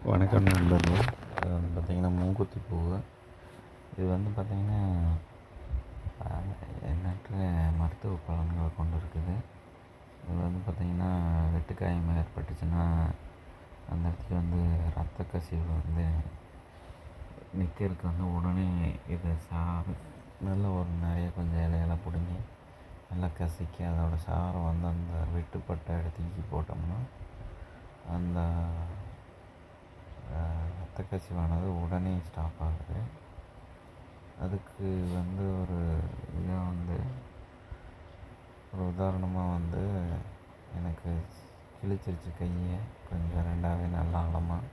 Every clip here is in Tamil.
வணக்கம் நண்பர்களே. இது வந்து பார்த்திங்கன்னா மூக்குத்தி பூ. இது வந்து பார்த்திங்கன்னா எண்ணற்ற மருத்துவ பலன்களை கொண்டு இருக்குது. இது வந்து பார்த்திங்கன்னா வெட்டுக்காயம் ஏற்பட்டுச்சுன்னா அந்த இடத்துல வந்து ரத்த கசிவு வந்து நிற்கிறதுக்கு வந்து உடனே இதை நல்லா ஒரு நிறைய கொஞ்சம் இலையெல்லாம் பிடுங்கி நல்லா கசக்கி அதோடய சாரம் வந்து அந்த வெட்டுப்பட்ட இடத்துக்கு போட்டோம்னா அந்த ரத்த கசிவானது உடனே ஸ்டாப் ஆகுது. அதுக்கு வந்து ஒரு இதாக வந்து ஒரு உதாரணமாக வந்து எனக்கு கிழிச்சிருச்சு கையை கொஞ்சம் ரெண்டாவே நல்லா ஆழமாக.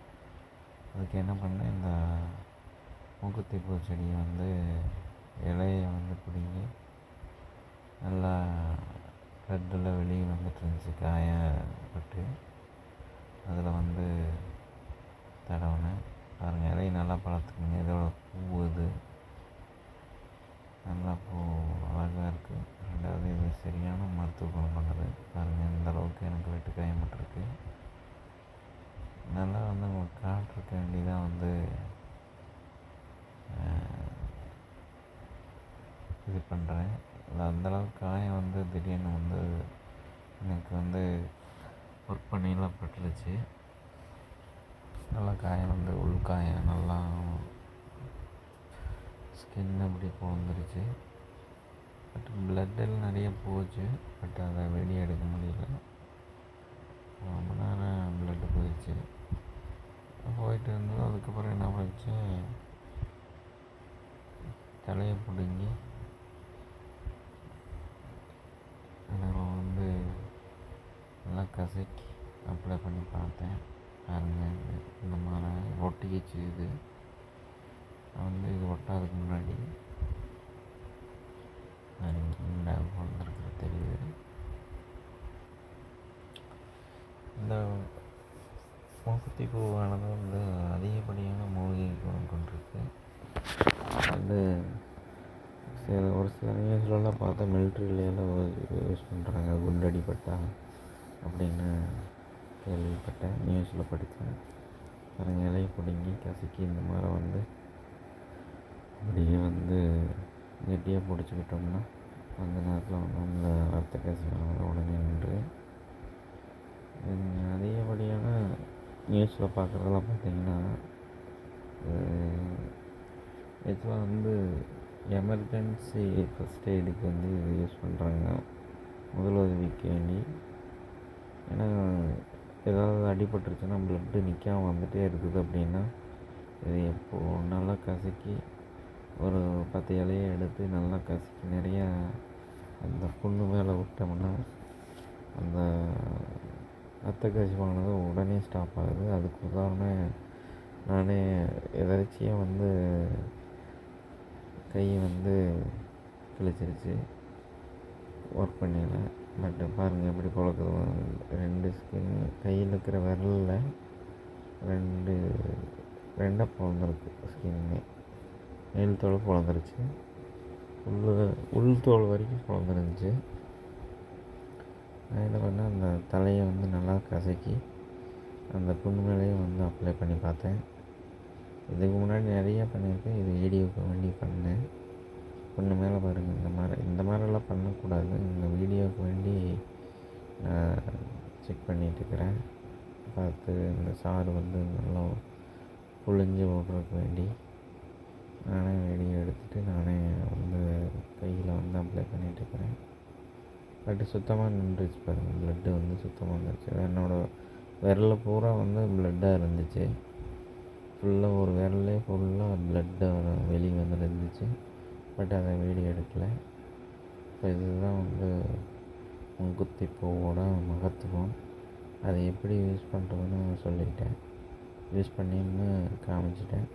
அதுக்கு என்ன பண்ணேன், இந்த மூக்குத்தி பூ செடியை வந்து இலையை வந்து பிடுங்கி நல்லா ப்ளட்டெல்லாம் வெளியே வந்துட்டு இருந்துச்சு காயப்பட்டு. அதில் வந்து தடவினேன். பாருங்கள், இலையை நல்லா பழத்துக்குங்க. இதோட பூ இது நல்லா பூ அழகாக இருக்குது. ரெண்டாவது இது சரியான மருத்துவ குணம் கொண்டது. பாருங்கள், இந்த அளவுக்கு எனக்கு வெட்டுக்காயப்பட்டிருக்கு. நல்லா வந்து உங்களுக்கு காட்டுறக்க வேண்டிதான் வந்து இது பண்ணுறேன். அந்தளவுக்கு காயம் வந்து திடீர்னு வந்து எனக்கு வந்து ஒர்க் பண்ணிலாம் பட்டுருச்சு. நல்லா காயம் வந்து உள்காயம் நல்லா ஸ்கின் அப்படி போந்துருச்சு. பட் ப்ளட்டெல்லாம் நிறைய போச்சு. பட் அதை வெளியே எடுக்க முடியல. ரொம்ப நேரம் ப்ளட்டு போயிடுச்சு. போயிட்டு இருந்தது. அதுக்கப்புறம் என்ன போயிடுச்சு, தலையை பிடுங்கி அதில் வந்து நல்லா கசக்கி அப்ளை பண்ணி பார்த்தேன். பாருங்கள், இந்த மாதிரி ஒட்டிக்கிச்சு. இது வந்து இது ஒட்டாதுக்கு முன்னாடி இந்த வளர்ந்துருக்கிற தெரியுது. இந்த மூக்குத்தி பூவானது வந்து அதிகப்படியான மூலிகை குணம் கொண்டிருக்கு. வந்து ஒரு சில நியூஸ்லலாம் பார்த்தா மிலிட்ரியிலாம் யூஸ் பண்ணுறாங்க, குண்டடிப்பட்டா அப்படின்னு கேள்விப்பட்டேன், நியூஸில் படித்தேன். பாருங்கள், இலையை பிடுங்கி கசக்கி இந்த மாதிரி வந்து அப்படியே வந்து கெட்டியாக பிடிச்சிக்கிட்டோம்னா அந்த நேரத்தில் வந்து அந்த ரத்த கசிவானது உடனே நின்று. அதிகப்படியான நியூஸில் பார்க்குறதெல்லாம் பார்த்திங்கன்னா இதெல்லாம் வந்து எமர்ஜென்சி ஃபஸ்ட் எய்டுக்கு வந்து இது யூஸ் பண்ணுறாங்க, முதலுதவிக்கு வேண்டி. ஏன்னா ஏதாவது அடிபட்டுருச்சுன்னா ப்ளட்டு நிற்காம வந்துகிட்டே இருக்குது அப்படின்னா இது எப்போது நல்லா கசக்கி ஒரு 10 இலையை எடுத்து நல்லா கசக்கி நிறையா அந்த புண்ணு மேலே விட்டோம்னா அந்த ரத்த கசிவானது உடனே ஸ்டாப் ஆகுது. அதுக்கு உதாரணம் நானே எதர்ச்சியாக வந்து கை வந்து கிழிச்சிருச்சு ஒர்க் பண்ணல. பட் பாருங்கள் எப்படி பழக்குது. 2 ஸ்கின் கையில் இருக்கிற விரலில் 2 பிறந்திருக்கு. ஸ்கின்னு மேல் தோல் பிறந்துருச்சு, உள் தோல் வரைக்கும் பிறந்துருந்துச்சு. நான் என்ன பண்ணேன், அந்த தலையை வந்து நல்லா கசக்கி அந்த புண்ணு மேலேயும் வந்து அப்ளை பண்ணி பார்த்தேன். இதுக்கு முன்னாடி நிறையா பண்ணியிருக்கேன், இது வீடியோவுக்கு வேண்டி பண்ணேன். புண்ணு மேலே பாருங்கள், இந்த மாதிரிலாம் பண்ணக்கூடாது. இந்த வீடியோவுக்கு வேண்டி நான் செக் பண்ணிகிட்ருக்கிறேன். பார்த்து இந்த சாறு வந்து நல்லா புழிஞ்சு விட்றதுக்கு வேண்டி நானே வீடியோ எடுத்துகிட்டு நானே வந்து கையில் வந்து அப்ளை பண்ணிகிட்ருக்கிறேன். பட் சுத்தமாக நின்றுச்சு. பாருங்கள், ப்ளட்டு வந்து சுத்தமாக வந்துருச்சு. என்னோடய விரலில் பூரா வந்து ப்ளட்டாக இருந்துச்சு. ஃபுல்லாக ஒரு விரலே ஃபுல்லாக ப்ளட்டாக வெளியே வந்து இருந்துச்சு. பட் அதை வீடியோ எடுக்கலை. இப்போ இதுதான் வந்து மூக்குத்தி பூவோட மகத்துவம். அதை எப்படி யூஸ் பண்ணுறதுன்னு சொல்லிட்டேன், யூஸ் பண்ணின்னு காமிச்சிட்டேன்.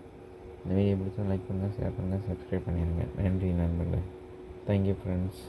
இந்த வீடியோ பிடிச்சா லைக் பண்ணுங்கள், ஷேர் பண்ணுங்கள், சப்ஸ்கிரைப் பண்ணிடுங்க. நன்றி நண்பர்களே. Thank you friends.